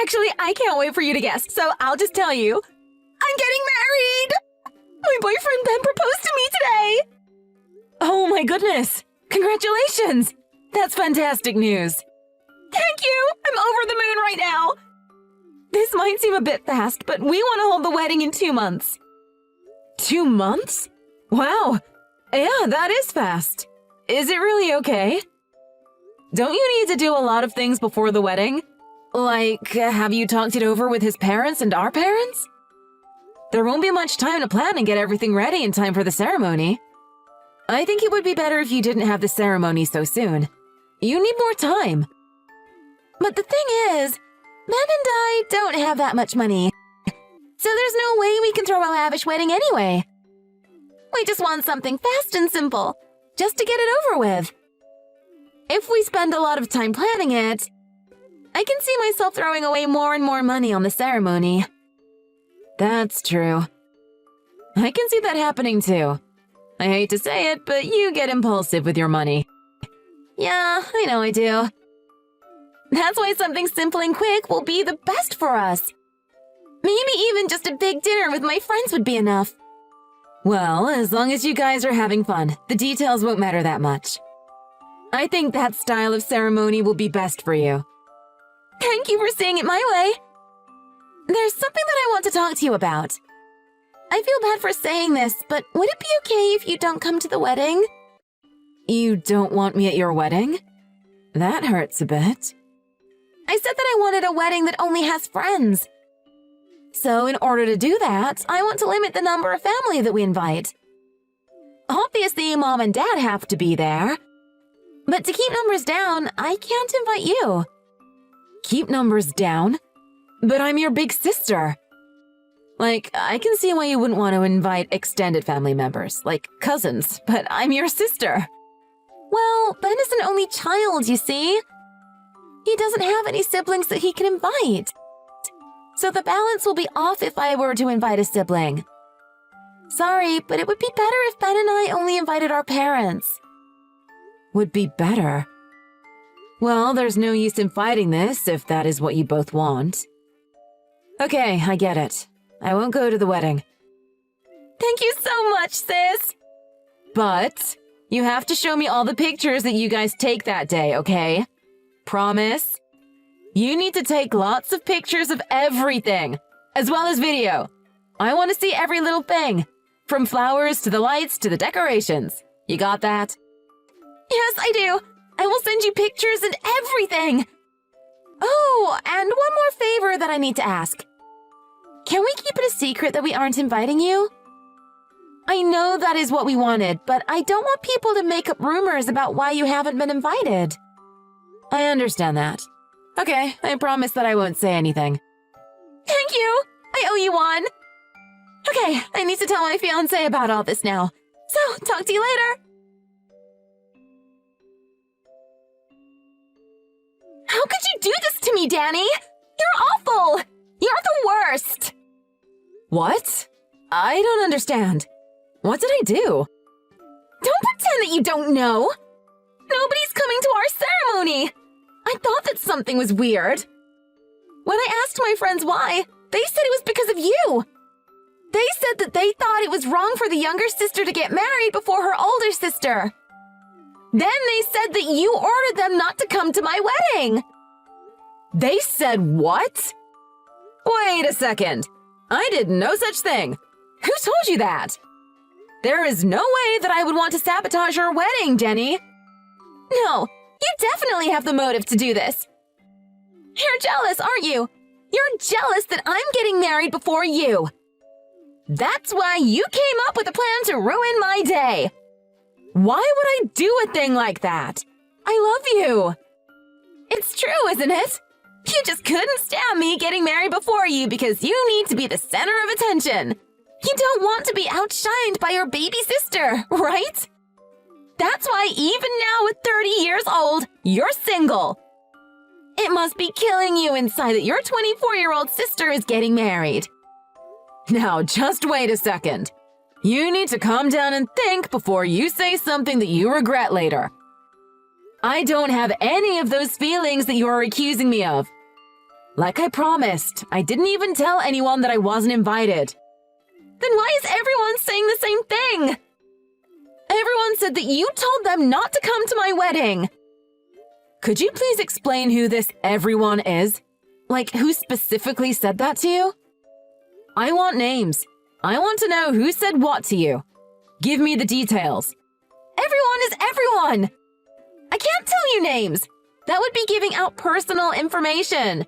Actually, I can't wait for you to guess, so I'll just tell you. I'm getting married! My boyfriend Ben proposed to me today! Oh my goodness! Congratulations! That's fantastic news! Thank you! I'm over the moon right now! This might seem a bit fast, but we want to hold the wedding in 2 months. 2 months? Wow! Yeah, that is fast. Is it really okay? Don't you need to do a lot of things before the wedding? Like, have you talked it over with his parents and our parents? There won't be much time to plan and get everything ready in time for the ceremony. I think it would be better if you didn't have the ceremony so soon. You need more time. But the thing is, Ben and I don't have that much money. So there's no way we can throw a lavish wedding anyway. We just want something fast and simple, just to get it over with. If we spend a lot of time planning it, I can see myself throwing away more and more money on the ceremony. That's true. I can see that happening too. I hate to say it, but you get impulsive with your money. Yeah, I know I do. That's why something simple and quick will be the best for us. Maybe even just a big dinner with my friends would be enough. Well, as long as you guys are having fun, the details won't matter that much. I think that style of ceremony will be best for you. Thank you for seeing it my way. There's something that I want to talk to you about. I feel bad for saying this, but would it be okay if you don't come to the wedding? You don't want me at your wedding? That hurts a bit. I said that I wanted a wedding that only has friends. So in order to do that, I want to limit the number of family that we invite. Obviously, Mom and Dad have to be there. But to keep numbers down, I can't invite you. Keep numbers down? But I'm your big sister. Like, I can see why you wouldn't want to invite extended family members, like cousins, but I'm your sister. Well, Ben is an only child, you see. He doesn't have any siblings that he can invite. So the balance will be off if I were to invite a sibling. Sorry, but it would be better if Ben and I only invited our parents. Would be better? Well, there's no use in fighting this if that is what you both want. Okay, I get it. I won't go to the wedding. Thank you so much, sis! But you have to show me all the pictures that you guys take that day, okay? Promise? You need to take lots of pictures of everything, as well as video. I want to see every little thing, from flowers to the lights to the decorations. You got that? Yes, I do. I will send you pictures and everything. Oh, and one more favor that I need to ask. Can we keep it a secret that we aren't inviting you? I know that is what we wanted, but I don't want people to make up rumors about why you haven't been invited. I understand that. Okay, I promise that I won't say anything. Thank you! I owe you one! Okay, I need to tell my fiancé about all this now. So, talk to you later! How could you do this to me, Danny? You're awful! You're the worst! What? I don't understand. What did I do? Don't pretend that you don't know! Nobody's coming to our ceremony! I thought that something was weird. When I asked my friends why, they said it was because of you. They said that they thought it was wrong for the younger sister to get married before her older sister. Then they said that you ordered them not to come to my wedding. They said what? Wait a second. I did no such thing. Who told you that? There is no way that I would want to sabotage your wedding, Jenny. No. You definitely have the motive to do this. You're jealous, aren't you? You're jealous that I'm getting married before you. That's why you came up with a plan to ruin my day. Why would I do a thing like that? I love you. It's true, isn't it? You just couldn't stand me getting married before you because you need to be the center of attention. You don't want to be outshined by your baby sister, right? That's why even now at 30 years old, you're single. It must be killing you inside that your 24-year-old sister is getting married. Now, just wait a second. You need to calm down and think before you say something that you regret later. I don't have any of those feelings that you are accusing me of. Like I promised, I didn't even tell anyone that I wasn't invited. Then why is everyone saying the same thing? Everyone said that you told them not to come to my wedding. Could you please explain who this everyone is? Like, who specifically said that to you? I want names. I want to know who said what to you. Give me the details. Everyone is everyone! I can't tell you names. That would be giving out personal information.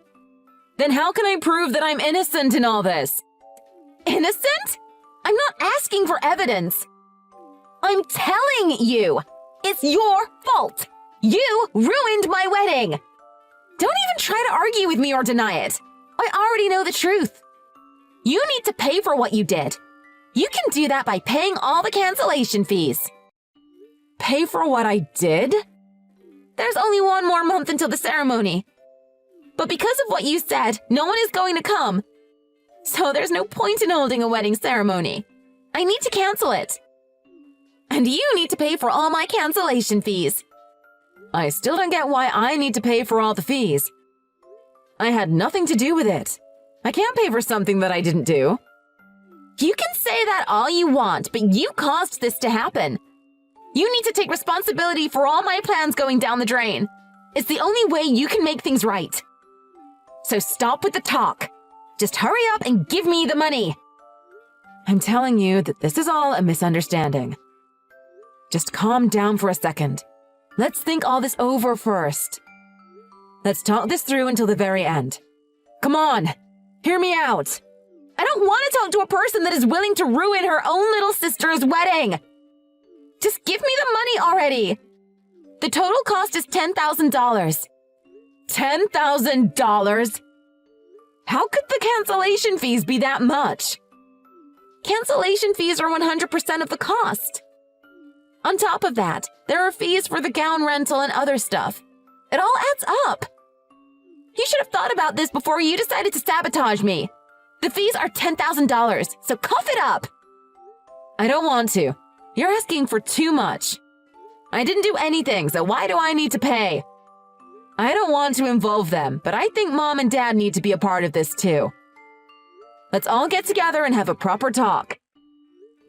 Then how can I prove that I'm innocent in all this? Innocent? I'm not asking for evidence. I'm telling you, it's your fault. You ruined my wedding. Don't even try to argue with me or deny it. I already know the truth. You need to pay for what you did. You can do that by paying all the cancellation fees. Pay for what I did? There's only one more month until the ceremony. But because of what you said, no one is going to come. So there's no point in holding a wedding ceremony. I need to cancel it. And you need to pay for all my cancellation fees. I still don't get why I need to pay for all the fees. I had nothing to do with it. I can't pay for something that I didn't do. You can say that all you want, but you caused this to happen. You need to take responsibility for all my plans going down the drain. It's the only way you can make things right. So stop with the talk. Just hurry up and give me the money. I'm telling you that this is all a misunderstanding. Just calm down for a second. Let's think all this over first. Let's talk this through until the very end. Come on, hear me out. I don't want to talk to a person that is willing to ruin her own little sister's wedding. Just give me the money already. The total cost is $10,000. $10,000? How could the cancellation fees be that much? Cancellation fees are 100% of the cost. On top of that, there are fees for the gown rental and other stuff. It all adds up. You should have thought about this before you decided to sabotage me. The fees are $10,000, so cough it up. I don't want to. You're asking for too much. I didn't do anything, so why do I need to pay? I don't want to involve them, but I think Mom and Dad need to be a part of this too. Let's all get together and have a proper talk.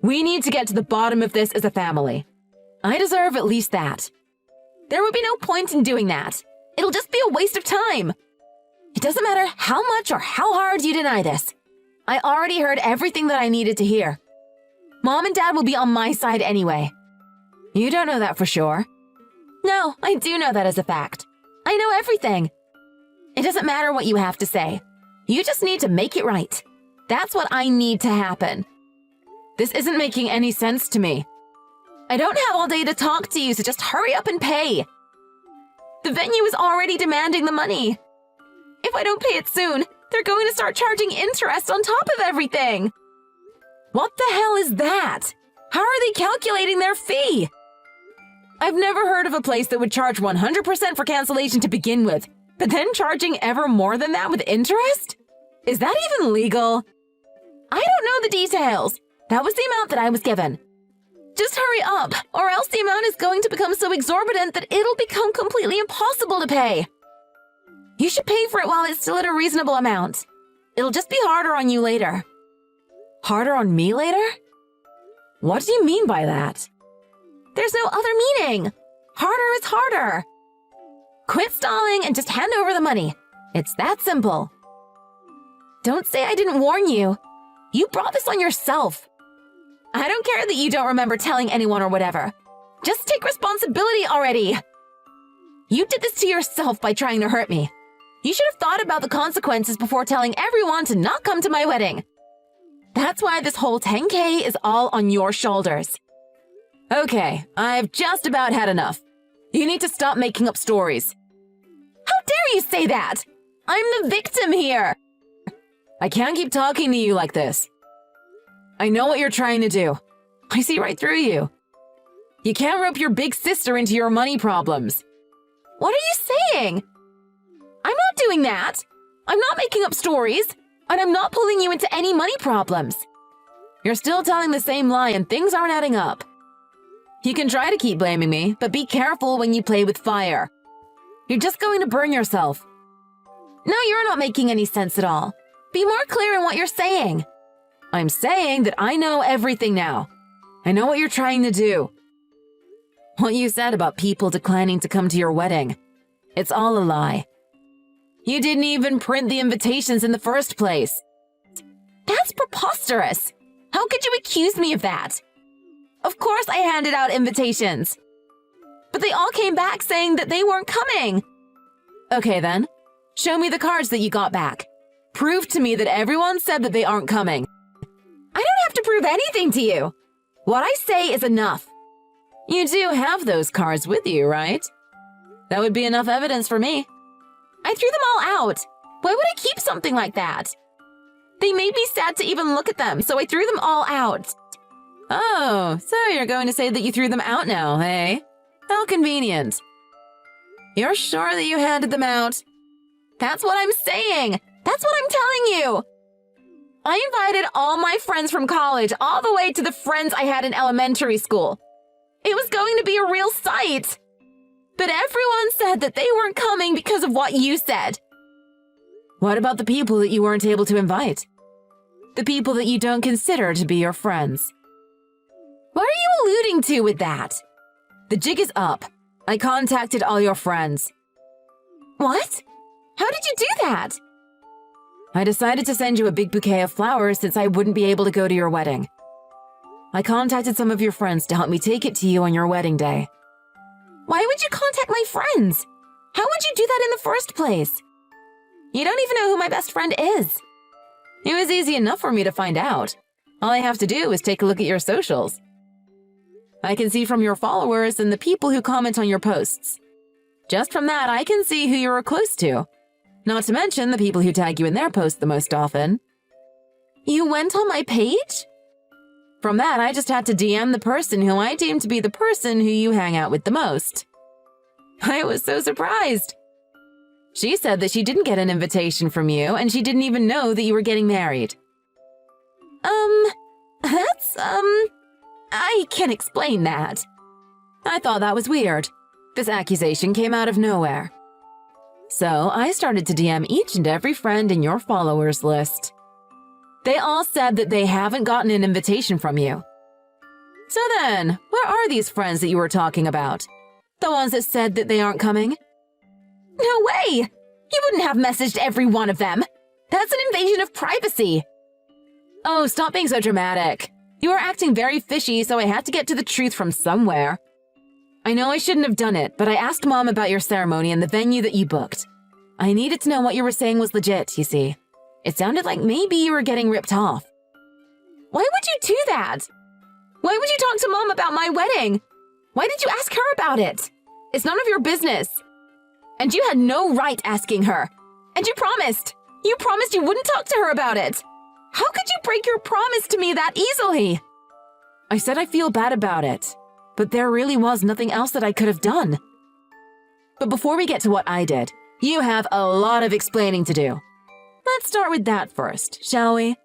We need to get to the bottom of this as a family. I deserve at least that. There would be no point in doing that. It'll just be a waste of time. It doesn't matter how much or how hard you deny this. I already heard everything that I needed to hear. Mom and Dad will be on my side anyway. You don't know that for sure. No, I do know that as a fact. I know everything. It doesn't matter what you have to say. You just need to make it right. That's what I need to happen. This isn't making any sense to me. I don't have all day to talk to you, so just hurry up and pay. The venue is already demanding the money. If I don't pay it soon, they're going to start charging interest on top of everything. What the hell is that? How are they calculating their fee? I've never heard of a place that would charge 100% for cancellation to begin with, but then charging ever more than that with interest? Is that even legal? I don't know the details. That was the amount that I was given. Just hurry up, or else the amount is going to become so exorbitant that it'll become completely impossible to pay. You should pay for it while it's still at a reasonable amount. It'll just be harder on you later. Harder on me later? What do you mean by that? There's no other meaning. Harder is harder. Quit stalling and just hand over the money. It's that simple. Don't say I didn't warn you. You brought this on yourself. I don't care that you don't remember telling anyone or whatever. Just take responsibility already. You did this to yourself by trying to hurt me. You should have thought about the consequences before telling everyone to not come to my wedding. That's why this whole 10K is all on your shoulders. Okay, I've just about had enough. You need to stop making up stories. How dare you say that? I'm the victim here. I can't keep talking to you like this. I know what you're trying to do. I see right through you. You can't rope your big sister into your money problems. What are you saying? I'm not doing that. I'm not making up stories, and I'm not pulling you into any money problems. You're still telling the same lie and things aren't adding up. You can try to keep blaming me, but be careful when you play with fire. You're just going to burn yourself. No, you're not making any sense at all. Be more clear in what you're saying. I'm saying that I know everything now. I know what you're trying to do. What you said about people declining to come to your wedding, it's all a lie. You didn't even print the invitations in the first place. That's preposterous. How could you accuse me of that? Of course I handed out invitations. But they all came back saying that they weren't coming. Okay then, show me the cards that you got back. Prove to me that everyone said that they aren't coming. I don't have to prove anything to you. What I say is enough. You do have those cards with you, right? That would be enough evidence for me. I threw them all out. Why would I keep something like that? They made me sad to even look at them, so I threw them all out. Oh, so you're going to say that you threw them out now, eh? How convenient. You're sure that you handed them out? That's what I'm saying. That's what I'm telling you. I invited all my friends from college all the way to the friends I had in elementary school. It was going to be a real sight. But everyone said that they weren't coming because of what you said. What about the people that you weren't able to invite? The people that you don't consider to be your friends? What are you alluding to with that? The jig is up. I contacted all your friends. What? How did you do that? I decided to send you a big bouquet of flowers since I wouldn't be able to go to your wedding. I contacted some of your friends to help me take it to you on your wedding day. Why would you contact my friends? How would you do that in the first place? You don't even know who my best friend is. It was easy enough for me to find out. All I have to do is take a look at your socials. I can see from your followers and the people who comment on your posts. Just from that, I can see who you are close to. Not to mention the people who tag you in their posts the most often. You went on my page? From that, I just had to DM the person who I deemed to be the person who you hang out with the most. I was so surprised. She said that she didn't get an invitation from you, and she didn't even know that you were getting married. I can't explain that. I thought that was weird. This accusation came out of nowhere. So I started to DM each and every friend in your followers list. They all said that they haven't gotten an invitation from you. So then, where are these friends that you were talking about? The ones that said that they aren't coming? No way! You wouldn't have messaged every one of them. That's an invasion of privacy. Oh, stop being so dramatic. You were acting very fishy, so I had to get to the truth from somewhere. I know I shouldn't have done it, but I asked Mom about your ceremony and the venue that you booked. I needed to know what you were saying was legit, you see. It sounded like maybe you were getting ripped off. Why would you do that? Why would you talk to Mom about my wedding? Why did you ask her about it? It's none of your business. And you had no right asking her. And you promised. You promised you wouldn't talk to her about it. How could you break your promise to me that easily? I said I feel bad about it, but there really was nothing else that I could have done. But before we get to what I did, you have a lot of explaining to do. Let's start with that first, shall we?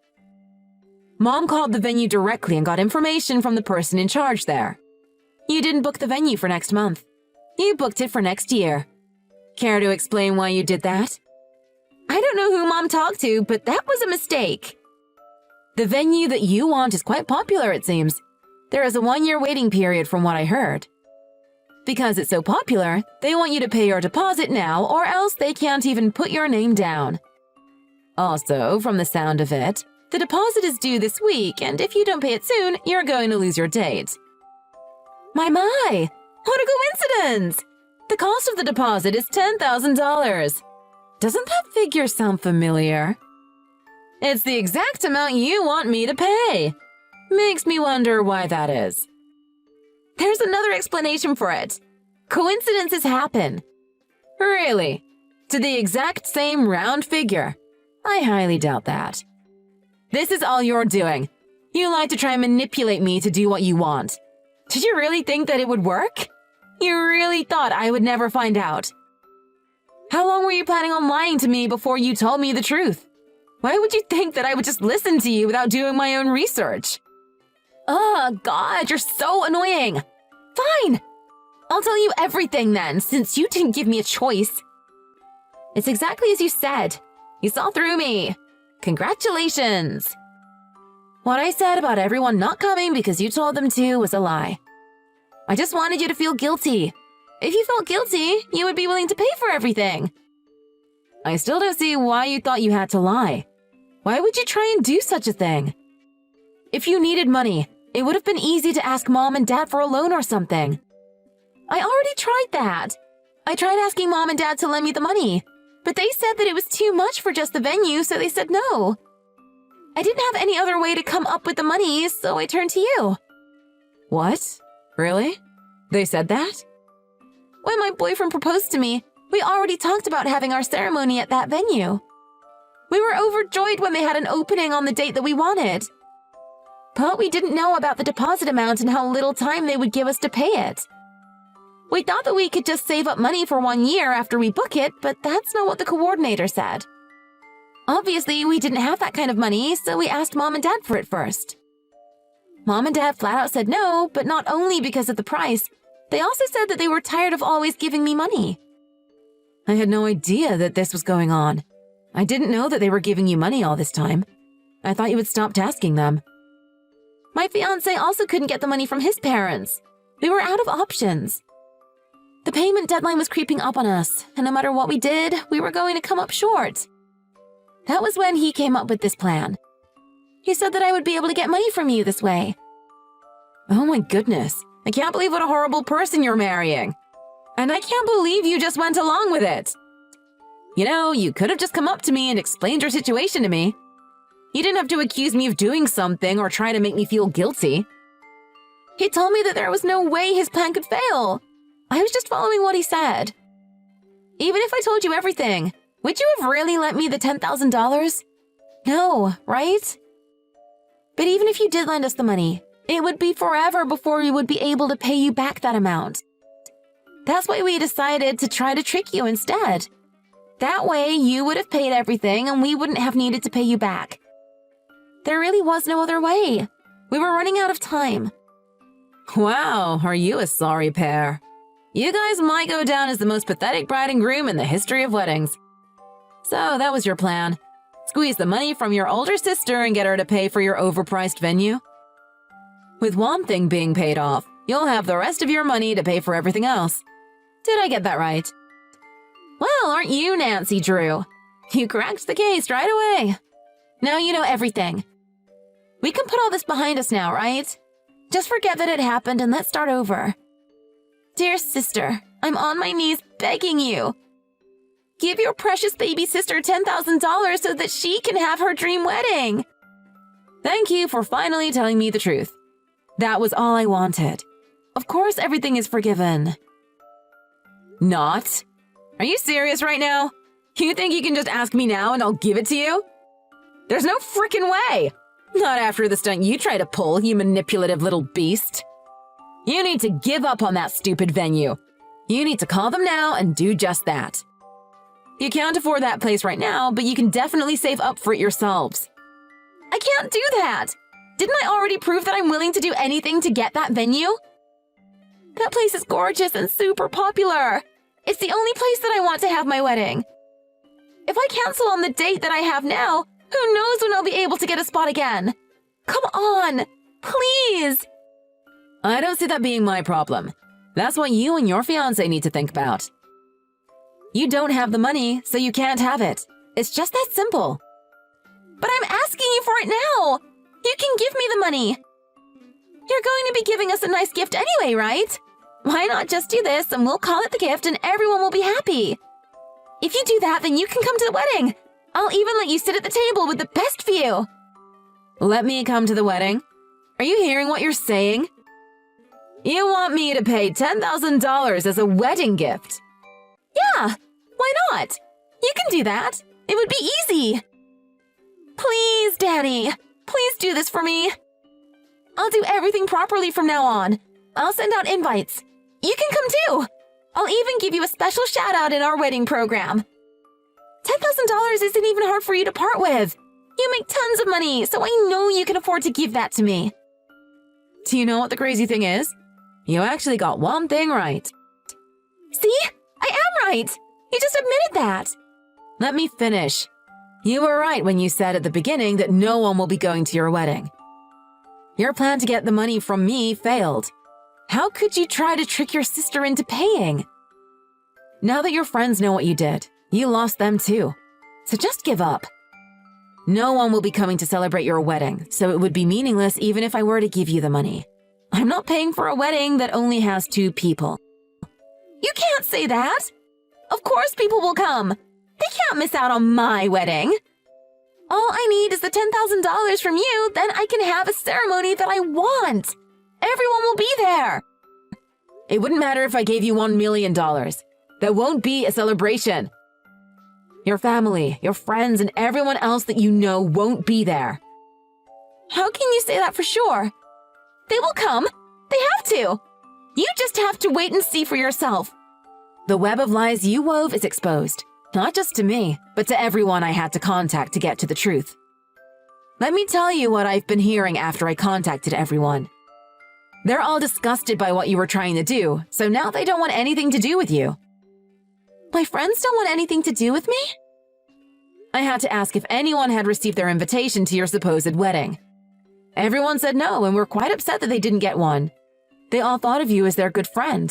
Mom called the venue directly and got information from the person in charge there. You didn't book the venue for next month. You booked it for next year. Care to explain why you did that? I don't know who Mom talked to, but that was a mistake. The venue that you want is quite popular, it seems. There is a 1-year waiting period from what I heard. Because it's so popular, they want you to pay your deposit now or else they can't even put your name down. Also, from the sound of it, the deposit is due this week, and if you don't pay it soon, you're going to lose your date. My! What a coincidence! The cost of the deposit is $10,000. Doesn't that figure sound familiar? It's the exact amount you want me to pay. Makes me wonder why that is. There's another explanation for it. Coincidences happen. Really? To the exact same round figure? I highly doubt that. This is all you're doing. You like to try and manipulate me to do what you want. Did you really think that it would work? You really thought I would never find out. How long were you planning on lying to me before you told me the truth? Why would you think that I would just listen to you without doing my own research? Oh, God, you're so annoying. Fine. I'll tell you everything then, since you didn't give me a choice. It's exactly as you said. You saw through me. Congratulations! What I said about everyone not coming because you told them to was a lie. I just wanted you to feel guilty. If you felt guilty, you would be willing to pay for everything. I still don't see why you thought you had to lie. Why would you try and do such a thing? If you needed money, it would have been easy to ask Mom and Dad for a loan or something. I already tried that. I tried asking Mom and Dad to lend me the money, but they said that it was too much for just the venue, so they said no. I didn't have any other way to come up with the money, so I turned to you. What? Really? They said that? When my boyfriend proposed to me, we already talked about having our ceremony at that venue. We were overjoyed when they had an opening on the date that we wanted. But we didn't know about the deposit amount and how little time they would give us to pay it. We thought that we could just save up money for 1 year after we book it, but that's not what the coordinator said. Obviously, we didn't have that kind of money, so we asked Mom and Dad for it first. Mom and Dad flat out said no, but not only because of the price, they also said that they were tired of always giving me money. I had no idea that this was going on. I didn't know that they were giving you money all this time. I thought you had stopped asking them. My fiancé also couldn't get the money from his parents. We were out of options. The payment deadline was creeping up on us, and no matter what we did, we were going to come up short. That was when he came up with this plan. He said that I would be able to get money from you this way. Oh my goodness, I can't believe what a horrible person you're marrying. And I can't believe you just went along with it. You know, you could have just come up to me and explained your situation to me. You didn't have to accuse me of doing something or try to make me feel guilty. He told me that there was no way his plan could fail. I was just following what he said. Even if I told you everything, would you have really lent me the $10,000? No, right? But even if you did lend us the money, it would be forever before we would be able to pay you back that amount. That's why we decided to try to trick you instead. That way, you would have paid everything and we wouldn't have needed to pay you back. There really was no other way. We were running out of time. Wow, are you a sorry pair? You guys might go down as the most pathetic bride and groom in the history of weddings. So that was your plan. Squeeze the money from your older sister and get her to pay for your overpriced venue. With one thing being paid off, you'll have the rest of your money to pay for everything else. Did I get that right? Well, aren't you Nancy Drew? You cracked the case right away. Now you know everything. We can put all this behind us now, right? Just forget that it happened and let's start over. Dear sister, I'm on my knees begging you. Give your precious baby sister $10,000 so that she can have her dream wedding. Thank you for finally telling me the truth. That was all I wanted. Of course everything is forgiven. Not? Are you serious right now? You think you can just ask me now and I'll give it to you? There's no frickin' way! Not after the stunt you try to pull, you manipulative little beast. You need to give up on that stupid venue. You need to call them now and do just that. You can't afford that place right now, but you can definitely save up for it yourselves. I can't do that! Didn't I already prove that I'm willing to do anything to get that venue? That place is gorgeous and super popular. It's the only place that I want to have my wedding. If I cancel on the date that I have now, who knows when I'll be able to get a spot again? Come on, please! I don't see that being my problem. That's what you and your fiancé need to think about. You don't have the money, so you can't have it. It's just that simple. But I'm asking you for it now! You can give me the money! You're going to be giving us a nice gift anyway, right? Why not just do this and we'll call it the gift and everyone will be happy? If you do that, then you can come to the wedding. I'll even let you sit at the table with the best view. Let me come to the wedding? Are you hearing what you're saying? You want me to pay $10,000 as a wedding gift? Yeah, why not? You can do that. It would be easy. Please, Daddy, please do this for me. I'll do everything properly from now on. I'll send out invites. You can come too. I'll even give you a special shout out in our wedding program. $10,000 isn't even hard for you to part with. You make tons of money, so I know you can afford to give that to me. Do you know what the crazy thing is? You actually got one thing right. See? I am right. You just admitted that. Let me finish. You were right when you said at the beginning that no one will be going to your wedding. Your plan to get the money from me failed. How could you try to trick your sister into paying? Now that your friends know what you did, you lost them too. So just give up. No one will be coming to celebrate your wedding, so it would be meaningless even if I were to give you the money. I'm not paying for a wedding that only has 2 people. You can't say that. Of course people will come. They can't miss out on my wedding. All I need is the $10,000 from you, then I can have a ceremony that I want. Everyone will be there. It wouldn't matter if I gave you $1 million. That won't be a celebration. Your family, your friends, and everyone else that you know won't be there. How can you say that for sure? They will come. They have to. You just have to wait and see for yourself. The web of lies you wove is exposed, not just to me, but to everyone I had to contact to get to the truth. Let me tell you what I've been hearing after I contacted everyone. They're all disgusted by what you were trying to do, so now they don't want anything to do with you. My friends don't want anything to do with me? I had to ask if anyone had received their invitation to your supposed wedding. Everyone said no and were quite upset that they didn't get one. They all thought of you as their good friend,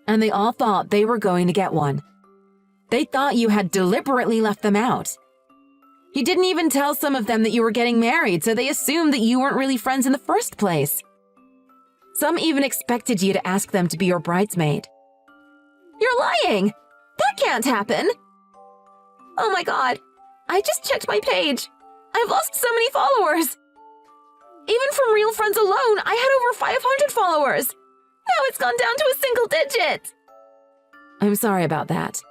and they all thought they were going to get one. They thought you had deliberately left them out. You didn't even tell some of them that you were getting married, so they assumed that you weren't really friends in the first place. Some even expected you to ask them to be your bridesmaid. You're lying! That can't happen! Oh my god, I just checked my page. I've lost so many followers. Even from real friends alone, I had over 500 followers. Now it's gone down to a single digit. I'm sorry about that.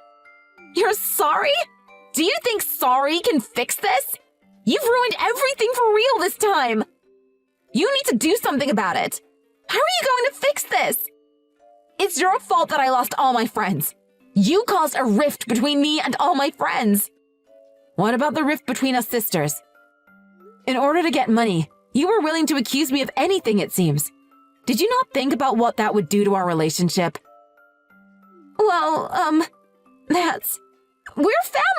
You're sorry? Do you think sorry can fix this? You've ruined everything for real this time. You need to do something about it. How are you going to fix this? It's your fault that I lost all my friends. You caused a rift between me and all my friends. What about the rift between us sisters? In order to get money, you were willing to accuse me of anything, it seems. Did you not think about what that would do to our relationship? Well, we're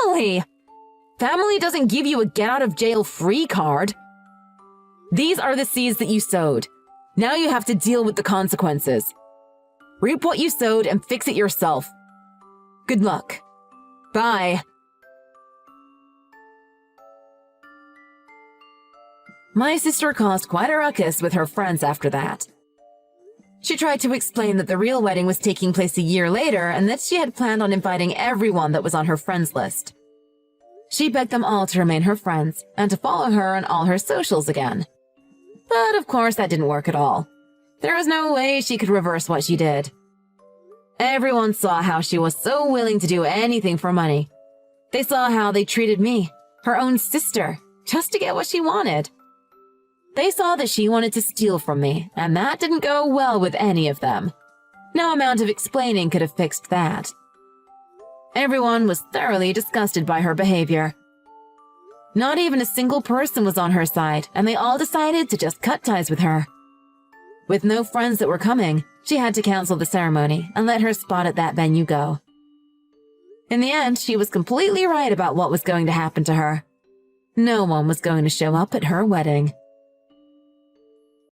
family. Family doesn't give you a get-out-of-jail-free card. These are the seeds that you sowed. Now you have to deal with the consequences. Reap what you sowed and fix it yourself. Good luck. Bye. My sister caused quite a ruckus with her friends after that. She tried to explain that the real wedding was taking place a year later and that she had planned on inviting everyone that was on her friends list. She begged them all to remain her friends and to follow her on all her socials again. But of course that didn't work at all. There was no way she could reverse what she did. Everyone saw how she was so willing to do anything for money. They saw how they treated me, her own sister, just to get what she wanted. They saw that she wanted to steal from me, and that didn't go well with any of them. No amount of explaining could have fixed that. Everyone was thoroughly disgusted by her behavior. Not even a single person was on her side, and they all decided to just cut ties with her. With no friends that were coming, she had to cancel the ceremony and let her spot at that venue go. In the end, she was completely right about what was going to happen to her. No one was going to show up at her wedding.